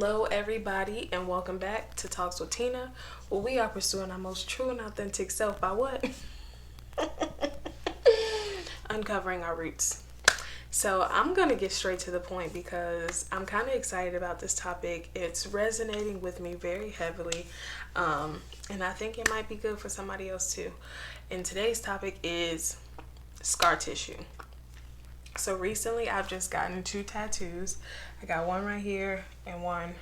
Hello, everybody, and welcome back to Talks with Tina, where we are pursuing our most true and authentic self by what? Uncovering our roots. So I'm going to get straight to the point because I'm kind of excited about this topic. It's resonating with me very heavily, and I think it might be good for somebody else too. And today's topic is scar tissue. So recently I've just gotten 2 tattoos. I got one right here and one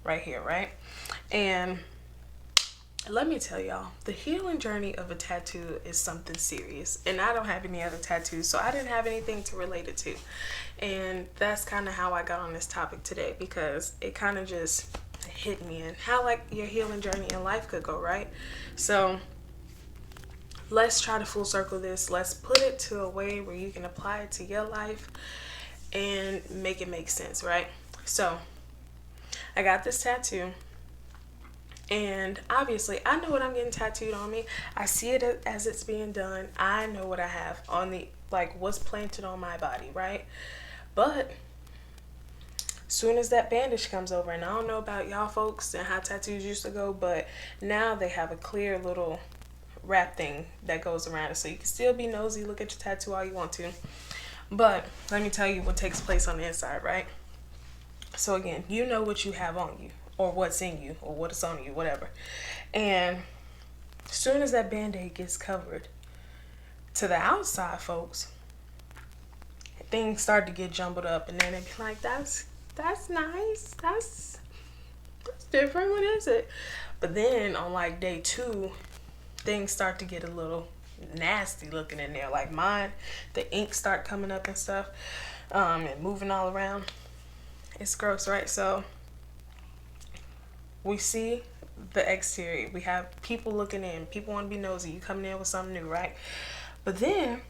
right here, right? And let me tell y'all, the healing journey of a tattoo is something serious. And I don't have any other tattoos, so I didn't have anything to relate it to. And that's kind of how I got on this topic today, because it kind of just hit me and how like your healing journey in life could go, right? So let's try to full circle this. Let's put it to a way where you can apply it to your life and make it make sense, right? So I got this tattoo, and obviously I know what I'm getting tattooed on me. I see it as it's being done. I know what I have on the, like, what's planted on my body, right? But soon as that bandage comes over, and I don't know about y'all folks and how tattoos used to go, but now they have a clear little wrap thing that goes around it, so you can still be nosy, look at your tattoo all you want to, but let me tell you what takes place on the inside, right? So again, you know what you have on you, or what's in you, or what is on you, whatever. And as soon as that band-aid gets covered, to the outside folks, things start to get jumbled up, and then they be like, that's nice, that's different, what is it? But then on like day 2, things start to get a little nasty looking in there. Like mine, the ink start coming up and stuff, and moving all around. It's gross, right? So we see the exterior. We have people looking in. People want to be nosy. You coming in with something new, right? But then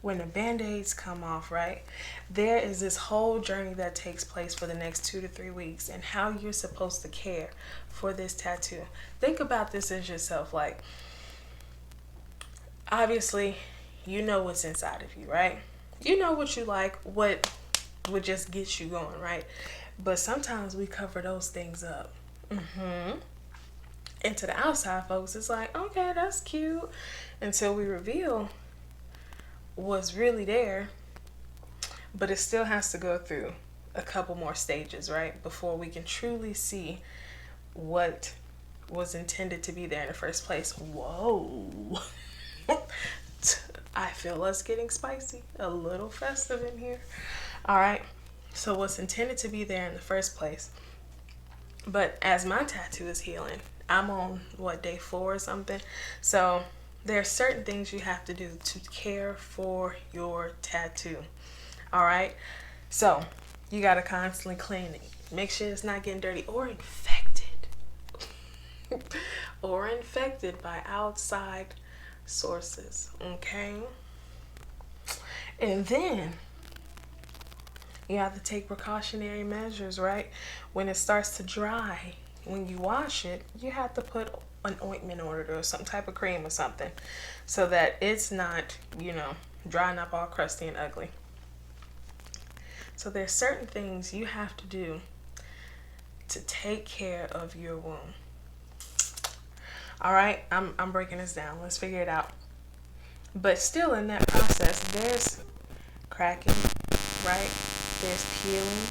when the band-aids come off, right, there is this whole journey that takes place for the next 2 to 3 weeks, and how you're supposed to care for this tattoo. Think about this as yourself. Like, obviously, you know what's inside of you, right? You know what you like, what would just get you going, right? But sometimes we cover those things up. And to the outside folks, it's like, okay, that's cute, until we reveal what's really there. But it still has to go through a couple more stages, right, before we can truly see what was intended to be there in the first place. Whoa. I feel us getting spicy, a little festive in here. All right, so what's intended to be there in the first place. But as my tattoo is healing, I'm on what, day 4 or something. So there are certain things you have to do to care for your tattoo. All right, so you got to constantly clean it, make sure it's not getting dirty or infected or infected by outside sources. Okay, and then you have to take precautionary measures, right? When it starts to dry, when you wash it, you have to put an ointment on it or some type of cream or something, so that it's not, drying up all crusty and ugly. So there's certain things you have to do to take care of your wound. All right, I'm breaking this down. Let's figure it out. But still in that process, there's cracking, right? There's peeling,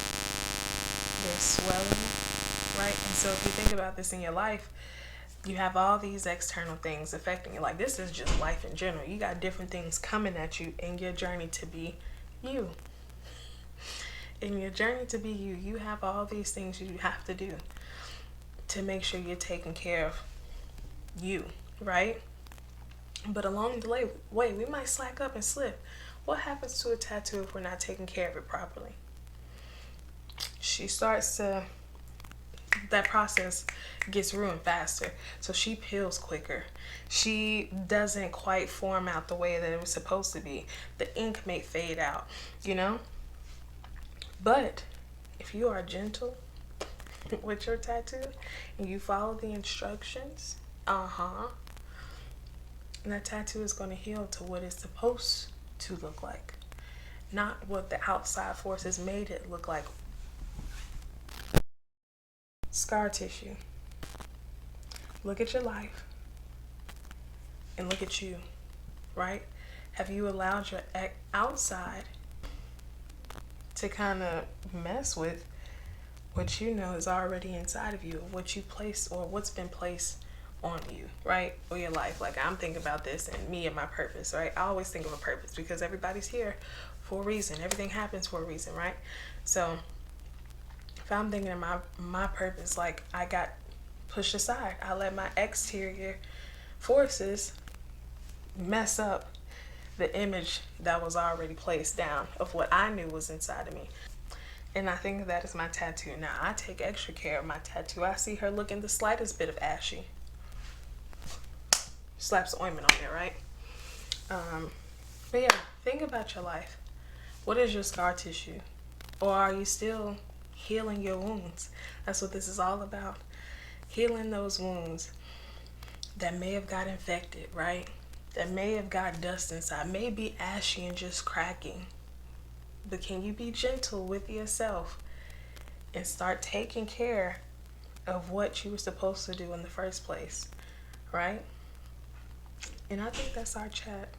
there's swelling, right? And so if you think about this in your life, you have all these external things affecting you. Like, this is just life in general. You got different things coming at you in your journey to be you. In your journey to be you, you have all these things you have to do to make sure you're taking care of you, right? But along the way, we might slack up and slip. What happens to a tattoo if we're not taking care of it properly? That process gets ruined faster. So she peels quicker. She doesn't quite form out the way that it was supposed to be. The ink may fade out, But if you are gentle with your tattoo and you follow the instructions, and that tattoo is going to heal to what it's supposed to look like, not what the outside forces made it look like. Scar tissue. Look at your life and look at you, right? Have you allowed your outside to kind of mess with what you know is already inside of you, what you place or what's been placed on you, right? Or your life. Like, I'm thinking about this and me and my purpose, right? I always think of a purpose because everybody's here for a reason. Everything happens for a reason, right? So if I'm thinking of my purpose, like, I got pushed aside. I let my exterior forces mess up the image that was already placed down of what I knew was inside of me. And I think that is my tattoo. Now, I take extra care of my tattoo. I see her looking the slightest bit of ashy. Slaps ointment on there, right? But yeah, think about your life. What is your scar tissue? Or are you still healing your wounds? That's what this is all about. Healing those wounds that may have got infected, right? That may have got dust inside, may be ashy and just cracking. But can you be gentle with yourself and start taking care of what you were supposed to do in the first place, right? And I think that's our chat.